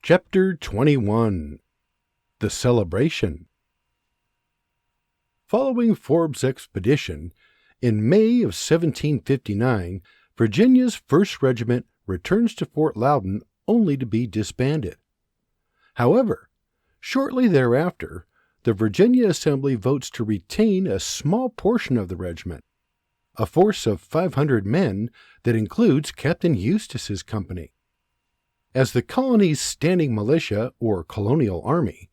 Chapter 21. The Celebration. Following Forbes' expedition, in May of 1759, Virginia's 1st Regiment returns to Fort Loudon only to be disbanded. However, shortly thereafter, the Virginia Assembly votes to retain a small portion of the regiment, a force of 500 men that includes Captain Eustis's company. As the colony's standing militia, or colonial army,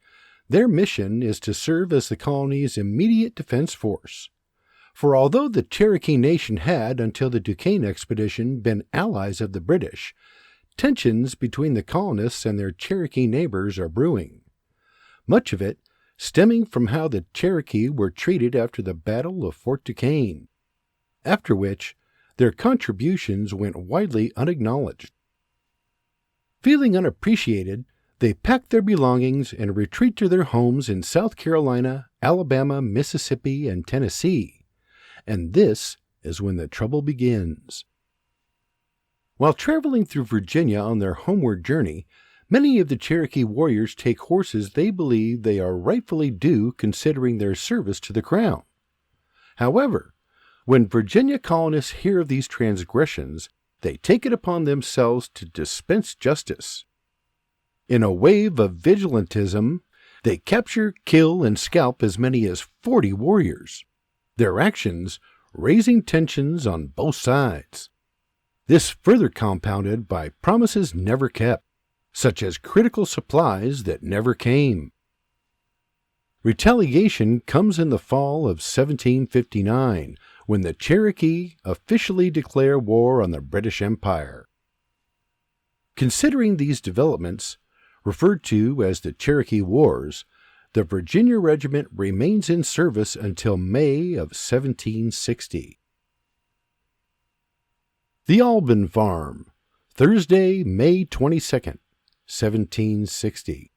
their mission is to serve as the colony's immediate defense force. For although the Cherokee Nation had, until the Duquesne expedition, been allies of the British, tensions between the colonists and their Cherokee neighbors are brewing, much of it stemming from how the Cherokee were treated after the Battle of Fort Duquesne, after which their contributions went widely unacknowledged. Feeling unappreciated, they pack their belongings and retreat to their homes in South Carolina, Alabama, Mississippi, and Tennessee. And this is when the trouble begins. While traveling through Virginia on their homeward journey, many of the Cherokee warriors take horses they believe they are rightfully due considering their service to the crown. However, when Virginia colonists hear of these transgressions, they take it upon themselves to dispense justice. In a wave of vigilantism, they capture, kill, and scalp as many as 40 warriors, their actions raising tensions on both sides. This further compounded by promises never kept, such as critical supplies that never came. Retaliation comes in the fall of 1759, when the Cherokee officially declare war on the British Empire. Considering these developments, referred to as the Cherokee Wars, the Virginia Regiment remains in service until May of 1760. The Alban Farm, Thursday, May 22nd, 1760.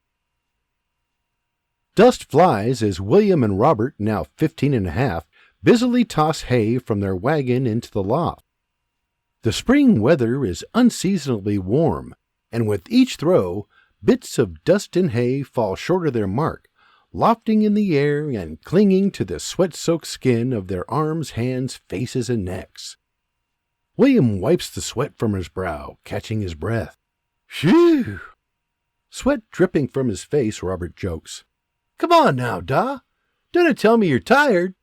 Dust flies as William and Robert, now 15 and a half, busily toss hay from their wagon into the loft. The spring weather is unseasonably warm, and with each throw, bits of dust and hay fall short of their mark, lofting in the air and clinging to the sweat-soaked skin of their arms, hands, faces, and necks. William wipes the sweat from his brow, catching his breath. Phew! Sweat dripping from his face, Robert jokes. Come on now, Da. Don't tell me you're tired.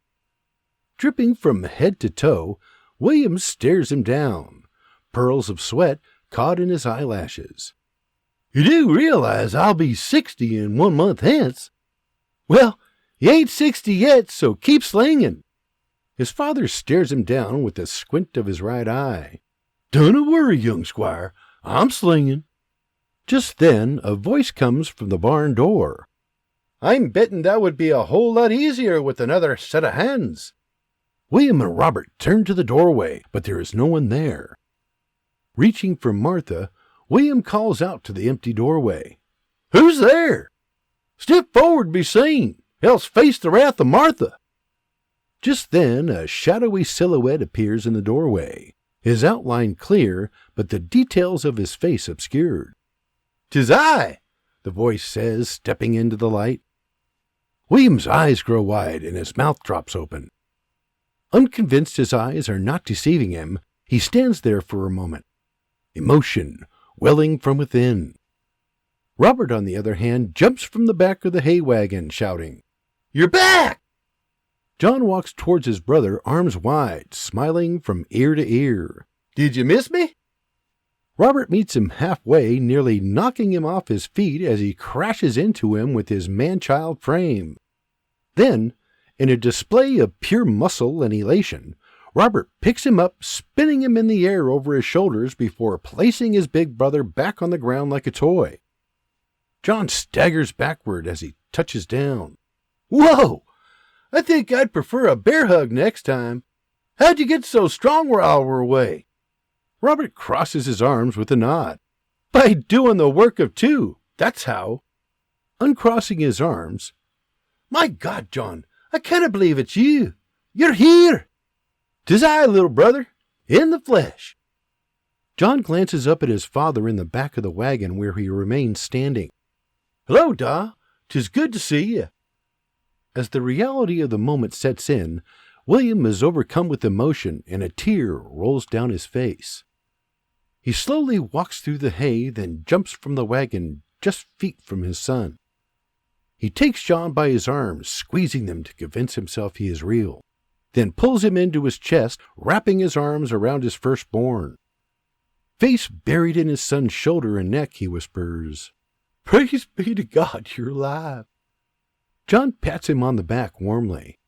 Dripping from head to toe, William stares him down, pearls of sweat caught in his eyelashes. You do realize I'll be 60 in 1 month hence? Well, you ain't 60 yet, so keep slinging. His father stares him down with a squint of his right eye. Don't worry, young squire, I'm slinging. Just then a voice comes from the barn door. I'm betting that would be a whole lot easier with another set of hands. William and Robert turn to the doorway, but there is no one there. Reaching for Martha, William calls out to the empty doorway. Who's there? Step forward and be seen, else face the wrath of Martha. Just then a shadowy silhouette appears in the doorway, his outline clear, but the details of his face obscured. "'Tis I," the voice says, stepping into the light. William's eyes grow wide and his mouth drops open. Unconvinced his eyes are not deceiving him, he stands there for a moment, emotion welling from within. Robert, on the other hand, jumps from the back of the hay wagon, shouting, "You're back!" John walks towards his brother, arms wide, smiling from ear to ear. "Did you miss me?" Robert meets him halfway, nearly knocking him off his feet as he crashes into him with his man-child frame. Then, in a display of pure muscle and elation, Robert picks him up, spinning him in the air over his shoulders before placing his big brother back on the ground like a toy. John staggers backward as he touches down. "Whoa! I think I'd prefer a bear hug next time. How'd you get so strong while we're away?" Robert crosses his arms with a nod. "By doing the work of two, that's how." Uncrossing his arms, "My God, John, I can't believe it's you. You're here." "'Tis I, little brother, in the flesh." John glances up at his father in the back of the wagon where he remains standing. "Hello, Da. 'Tis good to see you." As the reality of the moment sets in, William is overcome with emotion and a tear rolls down his face. He slowly walks through the hay, then jumps from the wagon just feet from his son. He takes John by his arms, squeezing them to convince himself he is real, then pulls him into his chest, wrapping his arms around his firstborn. Face buried in his son's shoulder and neck, he whispers, "Praise be to God, you're alive." John pats him on the back warmly.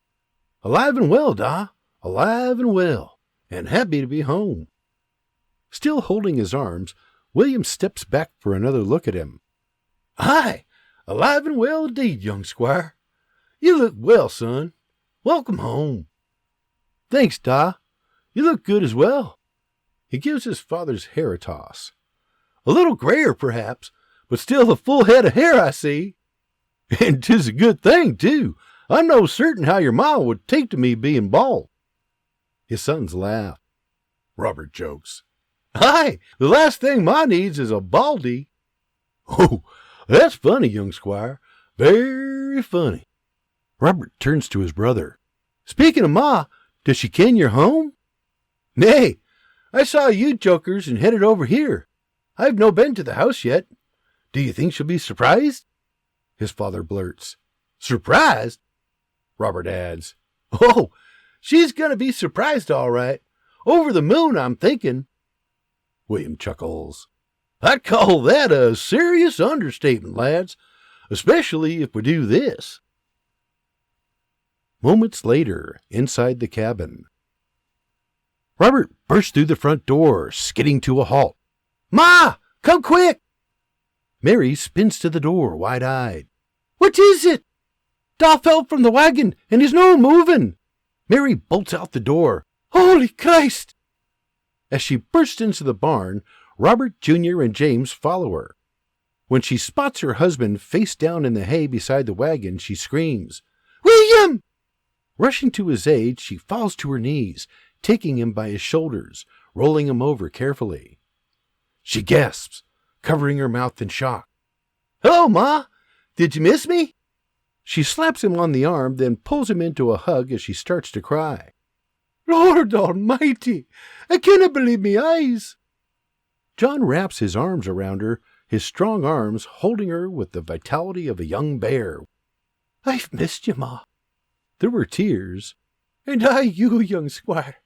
"Alive and well, Da, alive and well, and happy to be home." Still holding his arms, William steps back for another look at him. "Aye, alive and well indeed, young squire. You look well, son. Welcome home." "Thanks, Da. You look good as well." He gives his father's hair a toss. "A little grayer, perhaps, but still a full head of hair, I see. And 'tis a good thing, too. I'm no certain how your ma would take to me being bald." His sons laugh. Robert jokes, "Aye, the last thing ma needs is a baldy." "Oh, that's funny, young squire. Very funny." Robert turns to his brother. "Speaking of ma, does she ken you're home?" "Nay, I saw you jokers and headed over here. I've no been to the house yet. Do you think she'll be surprised?" His father blurts, "Surprised?" Robert adds, "Oh, she's going to be surprised all right. Over the moon, I'm thinking." William chuckles. "I'd call that a serious understatement, lads, especially if we do this." Moments later, inside the cabin, Robert bursts through the front door, skidding to a halt. "Ma, come quick!" Mary spins to the door, wide-eyed. "What is it?" "Da fell from the wagon, and he's no moving." Mary bolts out the door. "Holy Christ!" As she bursts into the barn, Robert Jr. and James follow her. When she spots her husband face down in the hay beside the wagon, she screams, "William!" Rushing to his aid, she falls to her knees, taking him by his shoulders, rolling him over carefully. She gasps, covering her mouth in shock. "Hello, Ma! Did you miss me?" She slaps him on the arm, then pulls him into a hug as she starts to cry. "Lord Almighty! I cannot believe me eyes!" John wraps his arms around her, his strong arms holding her with the vitality of a young bear. "I've missed you, Ma." There were tears. "And I you, young squire,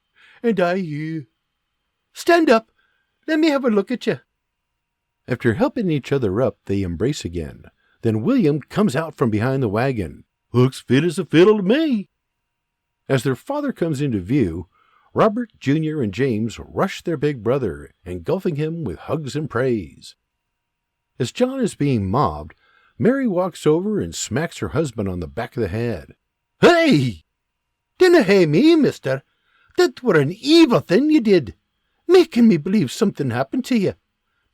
and I you. Stand up, let me have a look at you." After helping each other up, they embrace again. Then William comes out from behind the wagon. "Looks fit as a fiddle to me." As their father comes into view, Robert Jr. and James rush their big brother, engulfing him with hugs and praise. As John is being mobbed, Mary walks over and smacks her husband on the back of the head. "Hey! Dinna hae me, mister. That were an evil thing you did, making me believe something happened to you.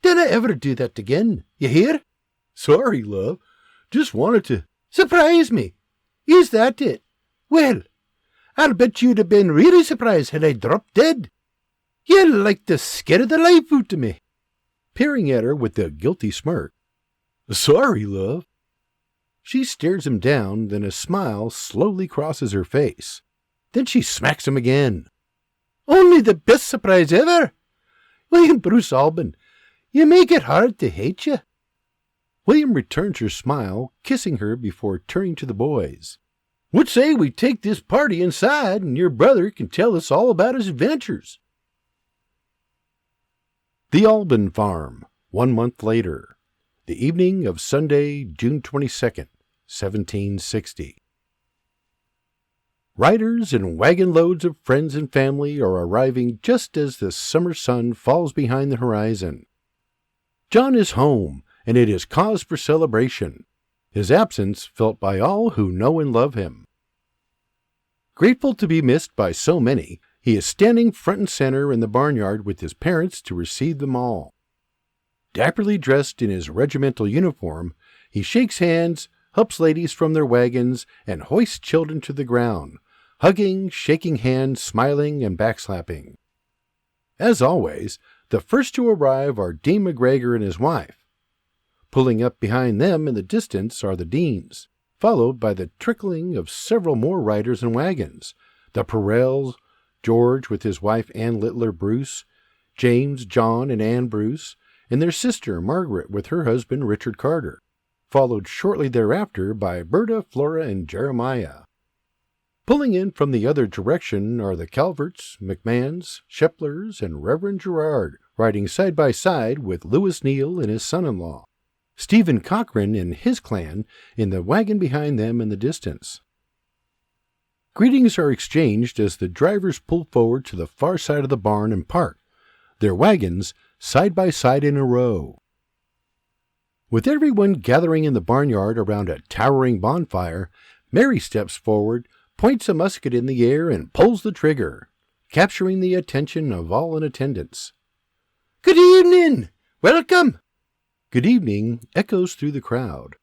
Dinna ever do that again, you hear?" "Sorry, love. Just wanted to—" "Surprise me? Is that it? Well, I'll bet you'd have been really surprised had I dropped dead. You'll like to scare the life out of me." Peering at her with a guilty smirk. "Sorry, love." She stares him down, then a smile slowly crosses her face. Then she smacks him again. "Only the best surprise ever. William Bruce Alban, you make it hard to hate you." William returns her smile, kissing her before turning to the boys. "What say we take this party inside, and your brother can tell us all about his adventures?" The Alban Farm, 1 month later. The evening of Sunday, June 22nd, 1760. Riders and wagon loads of friends and family are arriving just as the summer sun falls behind the horizon. John is home, and it is cause for celebration, his absence felt by all who know and love him. Grateful to be missed by so many, he is standing front and center in the barnyard with his parents to receive them all. Dapperly dressed in his regimental uniform, he shakes hands, helps ladies from their wagons, and hoists children to the ground, hugging, shaking hands, smiling, and backslapping. As always, The first to arrive are Dean McGregor and his wife. Pulling up behind them in the distance are the Deans, followed by the trickling of several more riders and wagons. The Perrells, George with his wife Ann Littler Bruce, James, John, and Ann Bruce, and their sister Margaret with her husband Richard Carter, followed shortly thereafter by Berta, Flora, and Jeremiah. Pulling in from the other direction are the Calverts, McMahons, Sheplers, and Reverend Gerard, riding side by side with Louis Neal and his son-in-law, Stephen Cochran and his clan in the wagon behind them in the distance. Greetings are exchanged as the drivers pull forward to the far side of the barn and park, their wagons side by side in a row. With everyone gathering in the barnyard around a towering bonfire, Mary steps forward, points a musket in the air, and pulls the trigger, capturing the attention of all in attendance. "Good evening! Welcome!" "Good evening" echoes through the crowd.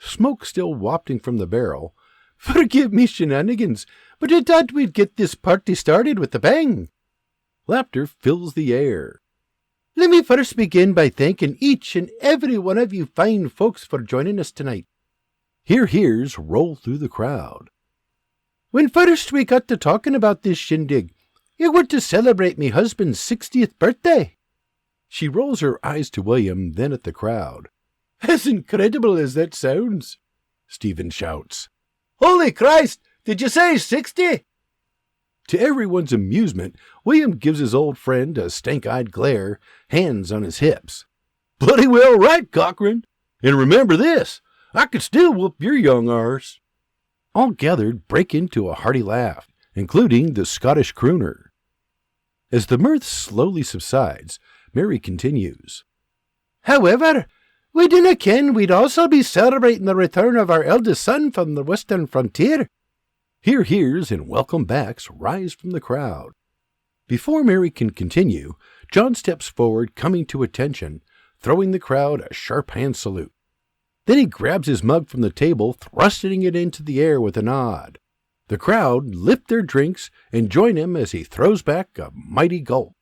Smoke still wafting from the barrel. "Forgive me shenanigans, but I thought we'd get this party started with a bang." Laughter fills the air. "Let me first begin by thanking each and every one of you fine folks for joining us tonight." Hears roll through the crowd. "When first we got to talking about this shindig, it were to celebrate me husband's 60th birthday." She rolls her eyes to William, then at the crowd. "As incredible as that sounds," Stephen shouts. "Holy Christ! Did you say 60? To everyone's amusement, William gives his old friend a stank-eyed glare, hands on his hips. "Bloody well right, Cochran! And remember this, I could still whoop your young arse." All gathered break into a hearty laugh, including the Scottish crooner. As the mirth slowly subsides, Mary continues. "However, we dinna ken we'd also be celebrating the return of our eldest son from the western frontier." Hears and welcome backs rise from the crowd. Before Mary can continue, John steps forward, coming to attention, throwing the crowd a sharp hand salute. Then he grabs his mug from the table, thrusting it into the air with a nod. The crowd lift their drinks and join him as he throws back a mighty gulp.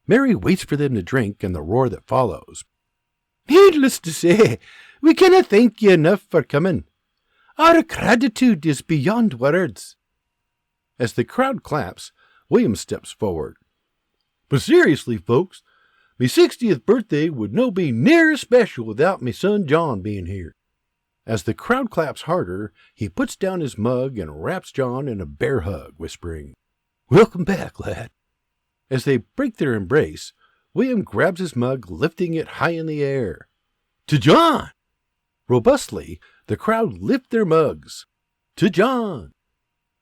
Mary waits for them to drink and the roar that follows. "Needless to say, we cannot thank you enough for coming. Our gratitude is beyond words." As the crowd claps, William steps forward. "But seriously, folks, me 60th birthday would no be near as special without me son John being here." As the crowd claps harder, he puts down his mug and wraps John in a bear hug, whispering, "Welcome back, lad." As they break their embrace, William grabs his mug, lifting it high in the air. "To John!" Robustly, the crowd lift their mugs. "To John!"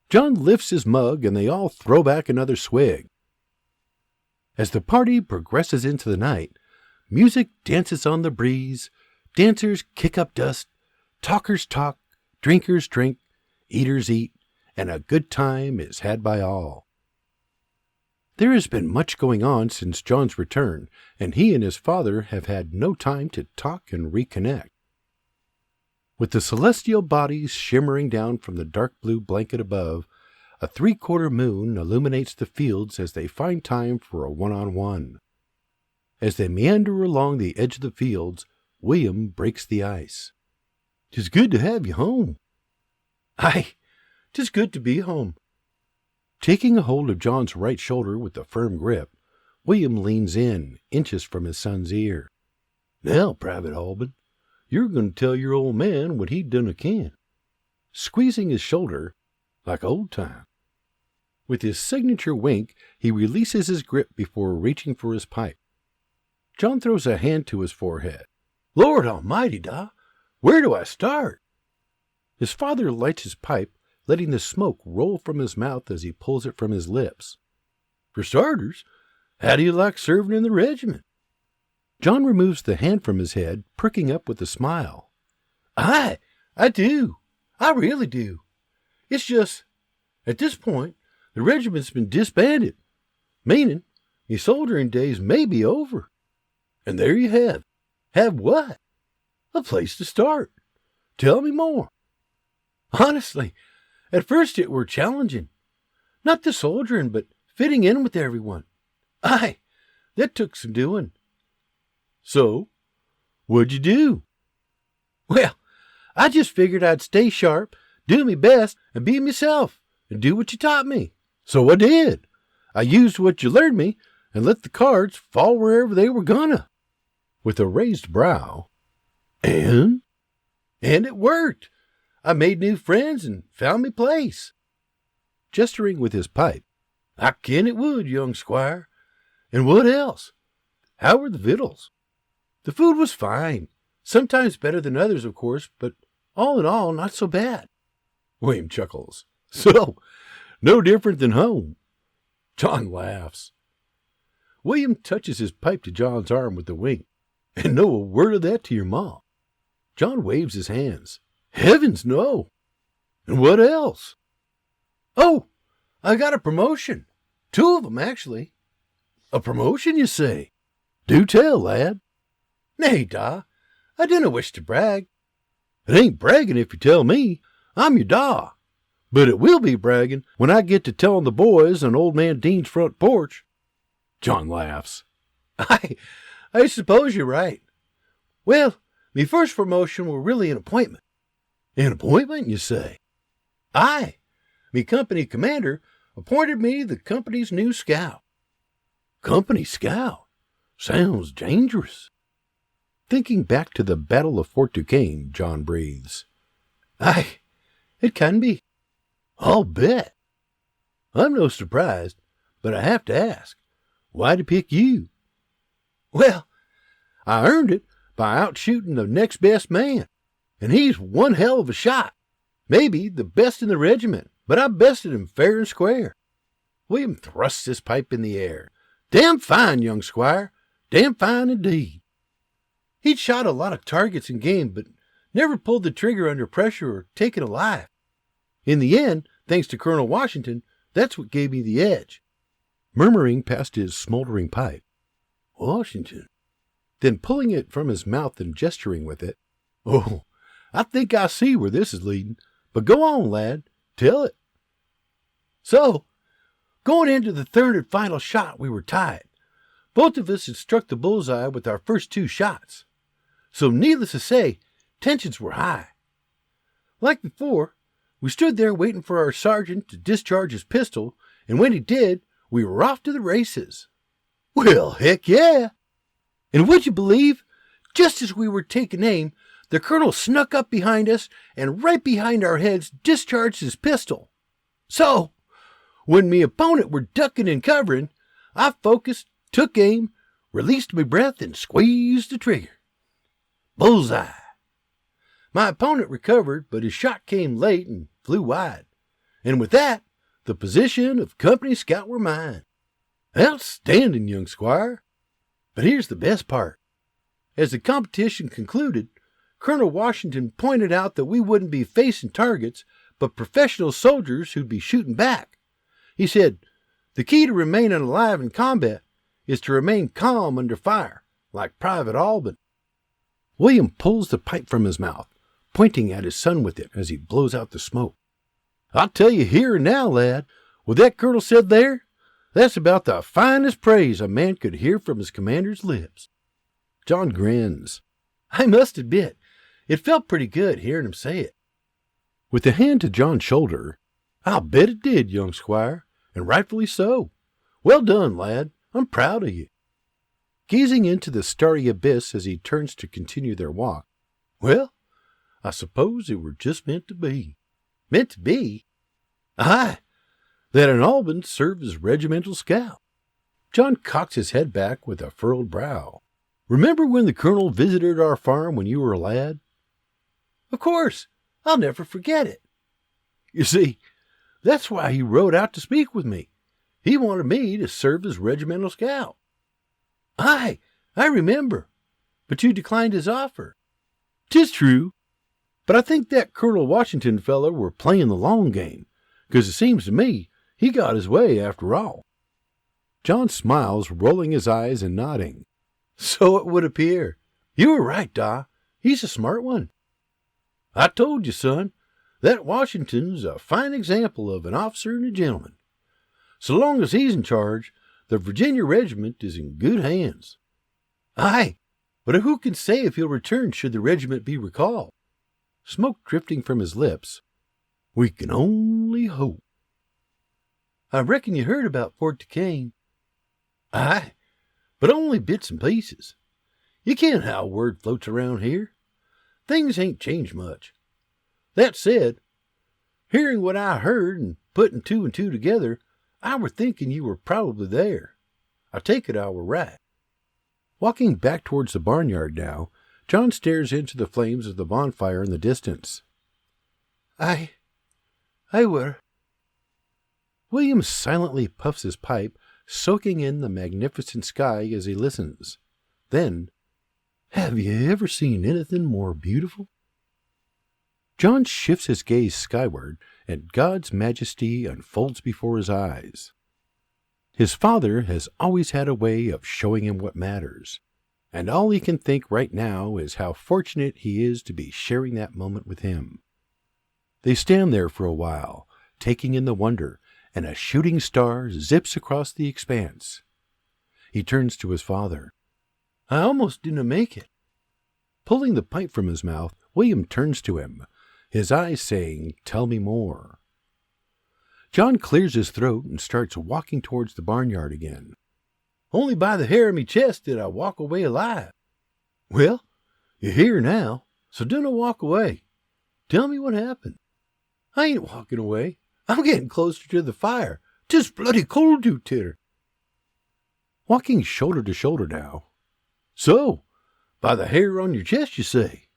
John lifts his mug and they all throw back another swig. As the party progresses into the night, music dances on the breeze, dancers kick up dust, talkers talk, drinkers drink, eaters eat, and a good time is had by all. There has been much going on since John's return, and he and his father have had no time to talk and reconnect. With the celestial bodies shimmering down from the dark blue blanket above, a 3/4 moon illuminates the fields as they find time for a one-on-one. As they meander along the edge of the fields, William breaks the ice. "'Tis good to have you home." "Aye, 'tis good to be home." Taking a hold of John's right shoulder with a firm grip, William leans in, inches from his son's ear. "Now, Private Holman, you're going to tell your old man what he done can." Squeezing his shoulder, like old time. With his signature wink, he releases his grip before reaching for his pipe. John throws a hand to his forehead. "Lord almighty, da, where do I start?" His father lights his pipe, letting the smoke roll from his mouth as he pulls it from his lips. "For starters, how do you like serving in the regiment?" John removes the hand from his head, pricking up with a smile. "Aye, I do. I really do. It's just, at this point, the regiment's been disbanded, meaning me soldiering days may be over. And there you have. Have what? A place to start. Tell me more." "Honestly, at first it were challenging. Not the soldiering, but fitting in with everyone. Aye, that took some doing. So, what'd you do? Well, I just figured I'd stay sharp, do me best, and be myself, and do what you taught me. So I did. I used what you learned me, and let the cards fall wherever they were gonna. With a raised brow. And it worked. I made new friends and found me place. Gesturing with his pipe. I ken it would, young squire. And what else? How were the victuals? The food was fine. Sometimes better than others, of course, but all in all, not so bad. William chuckles. So, no different than home. John laughs. William touches his pipe to John's arm with a wink. And no a word of that to your ma. John waves his hands. Heavens, no. And what else? Oh, I got a promotion. 2 of them, actually. A promotion, you say? Do tell, lad. Nay, da, I dinna wish to brag. It ain't bragging if you tell me. I'm your da. But it will be bragging when I get to telling the boys on old man Dean's front porch. John laughs. I suppose you're right. Well, me first promotion were really an appointment. An appointment, you say? Aye. Me company commander appointed me the company's new scout. Company scout? Sounds dangerous. Thinking back to the Battle of Fort Duquesne, John breathes. Aye, it can be. I'll bet. I'm no surprised, but I have to ask, why'd he pick you? Well, I earned it by outshooting the next best man, and he's one hell of a shot. Maybe the best in the regiment, but I bested him fair and square. William thrusts his pipe in the air. Damn fine, young squire. Damn fine indeed. He'd shot a lot of targets in game, but never pulled the trigger under pressure or taken a life. In the end, thanks to Colonel Washington, that's what gave me the edge. Murmuring past his smoldering pipe. Washington. Then pulling it from his mouth and gesturing with it. Oh, I think I see where this is leading. But go on, lad. Tell it. So, going into the third and final shot, we were tied. Both of us had struck the bullseye with our first 2 shots. So, needless to say, tensions were high. Like before, we stood there waiting for our sergeant to discharge his pistol, and when he did, we were off to the races. Well, heck yeah! And would you believe, just as we were taking aim, the colonel snuck up behind us and right behind our heads discharged his pistol. So, when me opponent were ducking and covering, I focused, took aim, released my breath, and squeezed the trigger. Bullseye. My opponent recovered, but his shot came late and flew wide. And with that, the position of company scout were mine. Outstanding, young squire. But here's the best part. As the competition concluded, Colonel Washington pointed out that we wouldn't be facing targets, but professional soldiers who'd be shooting back. He said, the key to remaining alive in combat is to remain calm under fire, like Private Albin. William pulls the pipe from his mouth, pointing at his son with it as he blows out the smoke. I'll tell you here and now, lad, what that colonel said there, that's about the finest praise a man could hear from his commander's lips. John grins. I must admit, it felt pretty good hearing him say it. With a hand to John's shoulder, I'll bet it did, young squire, and rightfully so. Well done, lad. I'm proud of you. Gazing into the starry abyss as he turns to continue their walk. Well, I suppose it were just meant to be. Meant to be? Aye, that an Albin served as regimental scout. John cocked his head back with a furrowed brow. Remember when the colonel visited our farm when you were a lad? Of course, I'll never forget it. You see, that's why he rode out to speak with me. He wanted me to serve as regimental scout. Aye, I remember. But you declined his offer. 'Tis true. But I think that Colonel Washington feller were playing the long game, 'cause it seems to me he got his way after all. John smiles, rolling his eyes and nodding. So it would appear. You were right, Da. He's a smart one. I told you, son, that Washington's a fine example of an officer and a gentleman. So long as he's in charge, The Virginia regiment is in good hands. Aye, but who can say if he'll return should the regiment be recalled? Smoke drifting from his lips. We can only hope. I reckon you heard about Fort Duquesne. Aye, but only bits and pieces. You can't how word floats around here. Things ain't changed much. That said, hearing what I heard and putting two and two together, I were thinking you were probably there. I take it I were right. Walking back towards the barnyard now, John stares into the flames of the bonfire in the distance. I were. William silently puffs his pipe, soaking in the magnificent sky as he listens. Then, have you ever seen anything more beautiful? John shifts his gaze skyward, and God's majesty unfolds before his eyes. His father has always had a way of showing him what matters, and all he can think right now is how fortunate he is to be sharing that moment with him. They stand there for a while, taking in the wonder, and a shooting star zips across the expanse. He turns to his father. I almost didn't make it. Pulling the pipe from his mouth, William turns to him, his eyes saying, Tell me more. John clears his throat and starts walking towards the barnyard again. Only by the hair of me chest did I walk away alive. Well, you're here now, so don't walk away. Tell me what happened. I ain't walking away. I'm getting closer to the fire. 'Tis bloody cold out there. Walking shoulder to shoulder now. So, by the hair on your chest, you say?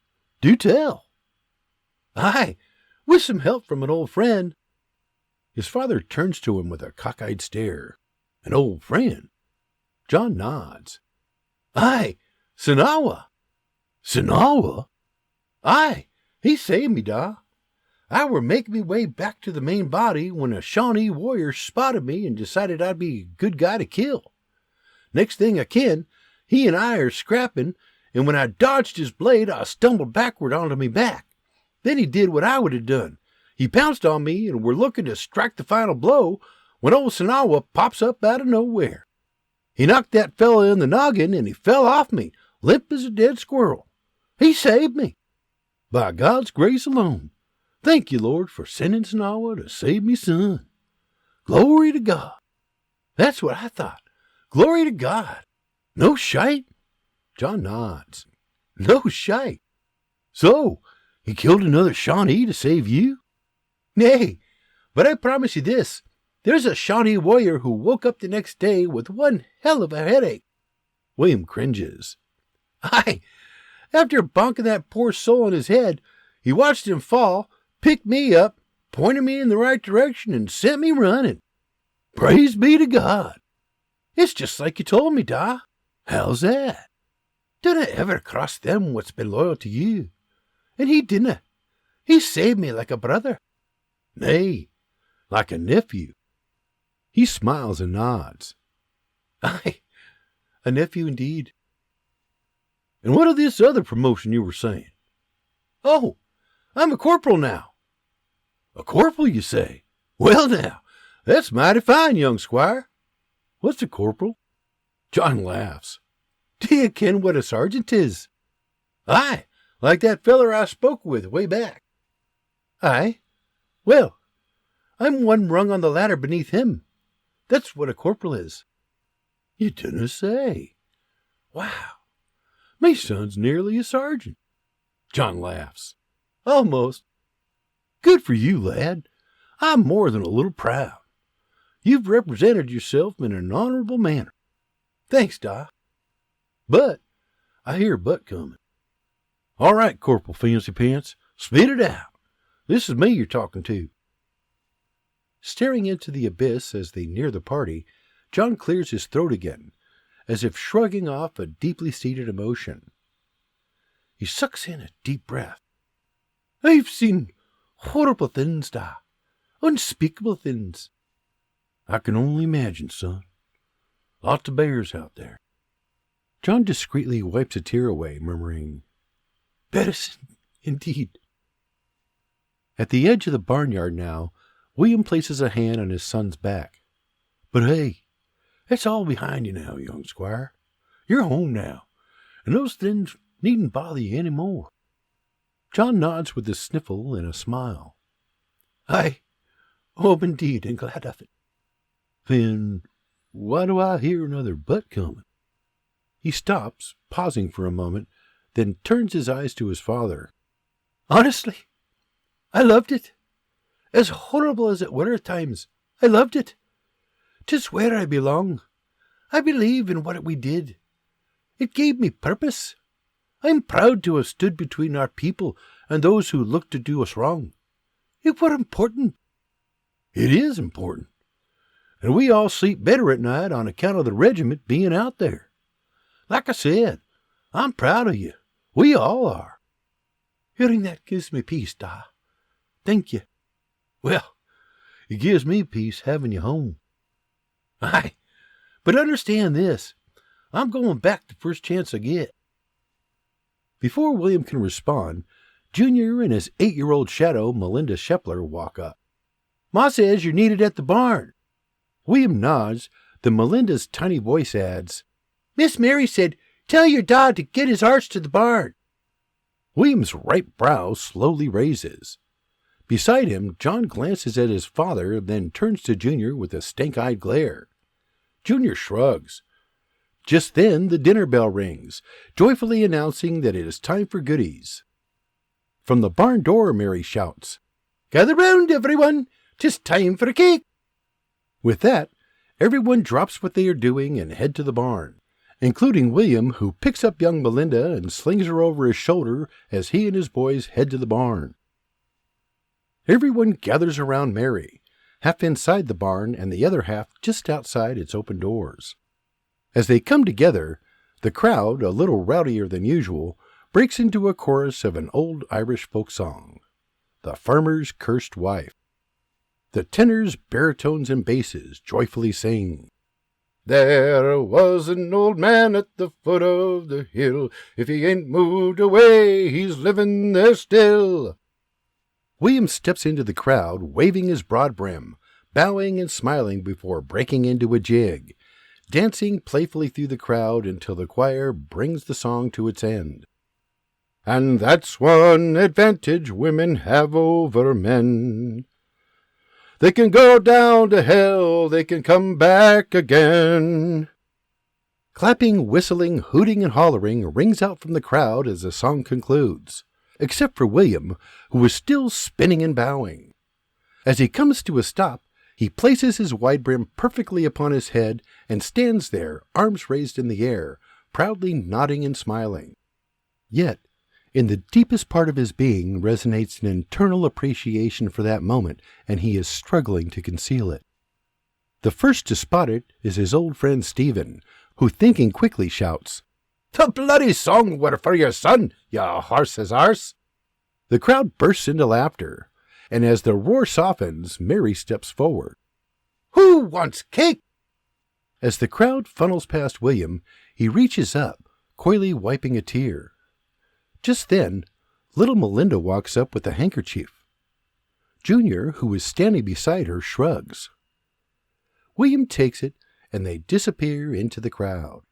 Do tell. Aye, with some help from an old friend. His father turns to him with a cockeyed stare. An old friend? John nods. Aye, Sinawa. Sinawa? Aye, he saved me, da. I were making me way back to the main body when a Shawnee warrior spotted me and decided I'd be a good guy to kill. Next thing I ken, he and I are scrapping, and when I dodged his blade, I stumbled backward onto me back. Then he did what I would have done. He pounced on me and were looking to strike the final blow when old Sinawa pops up out of nowhere. He knocked that fella in the noggin and he fell off me, limp as a dead squirrel. He saved me. By God's grace alone. Thank you, Lord, for sending Sinawa to save me son. Glory to God. That's what I thought. Glory to God. No shite? John nods. No shite. So, he killed another Shawnee to save you? Nay, but I promise you this. There's a Shawnee warrior who woke up the next day with one hell of a headache. William cringes. Aye, after bonking that poor soul on his head, he watched him fall, picked me up, pointed me in the right direction, and sent me running. Praise be to God. It's just like you told me, Da. How's that? Dinna ever cross them what's been loyal to you. And he didn't. He saved me like a brother. Nay, like a nephew. He smiles and nods. Aye, a nephew indeed. And what of this other promotion you were saying? Oh, I'm a corporal now. A corporal, you say? Well now, that's mighty fine, young squire. What's a corporal? John laughs. Do you ken what a sergeant is? Aye, like that feller I spoke with way back. Aye, well, I'm one rung on the ladder beneath him. That's what a corporal is. You dinna say. Wow, my son's nearly a sergeant. John laughs. Almost. Good for you, lad. I'm more than a little proud. You've represented yourself in an honorable manner. Thanks, Da. But, I hear a butt coming. All right, Corporal Fancy Pants, spit it out. This is me you're talking to. Staring into the abyss as they near the party, John clears his throat again, as if shrugging off a deeply seated emotion. He sucks in a deep breath. I've seen horrible things, Da. Unspeakable things. I can only imagine, son. Lots of bears out there. John discreetly wipes a tear away, murmuring, Medicine, indeed. At the edge of the barnyard now, William places a hand on his son's back. But hey, It's all behind you now, young squire. You're home now, and those things needn't bother you any more. John nods with a sniffle and a smile. I hope indeed, and glad of it. Then why do I hear another but coming? He stops, pausing for a moment, then turns his eyes to his father. Honestly, I loved it. As horrible as it were at times, I loved it. 'Tis where I belong. I believe in what we did. It gave me purpose. I'm proud to have stood between our people and those who looked to do us wrong. It were important. It is important. And we all sleep better at night on account of the regiment being out there. Like I said, I'm proud of you. We all are. Hearing that gives me peace, Da. Thank you. Well, it gives me peace having you home. Aye, but understand this. I'm going back the first chance I get. Before William can respond, Junior and his 8-year-old shadow, Melinda Shepler, walk up. Ma says you're needed at the barn. William nods, then Melinda's tiny voice adds, Miss Mary said, tell your dad to get his horse to the barn. William's right brow slowly raises. Beside him, John glances at his father, then turns to Junior with a stink-eyed glare. Junior shrugs. Just then the dinner bell rings, joyfully announcing that it is time for goodies. From the barn door, Mary shouts, Gather round, everyone! 'Tis time for a cake! With that, everyone drops what they are doing and head to the barn, including William, who picks up young Melinda and slings her over his shoulder as he and his boys head to the barn. Everyone gathers around Mary, half inside the barn and the other half just outside its open doors. As they come together, the crowd, a little rowdier than usual, breaks into a chorus of an old Irish folk song, The Farmer's Cursed Wife. The tenors, baritones, and basses joyfully sing, There was an old man at the foot of the hill. If he ain't moved away, he's living there still. William steps into the crowd, waving his broad brim, bowing and smiling before breaking into a jig, dancing playfully through the crowd until the choir brings the song to its end. And that's one advantage women have over men. They can go down to hell, they can come back again. Clapping, whistling, hooting, and hollering rings out from the crowd as the song concludes, except for William, who is still spinning and bowing. As he comes to a stop, he places his wide brim perfectly upon his head and stands there, arms raised in the air, proudly nodding and smiling. Yet, in the deepest part of his being resonates an internal appreciation for that moment, and he is struggling to conceal it. The first to spot it is his old friend Stephen, who, thinking quickly, shouts, The bloody song were for your son, ya horse's arse! The crowd bursts into laughter, and as the roar softens, Mary steps forward. Who wants cake? As the crowd funnels past William, he reaches up, coyly wiping a tear. Just then, little Melinda walks up with a handkerchief. Junior, who is standing beside her, shrugs. William takes it, and they disappear into the crowd.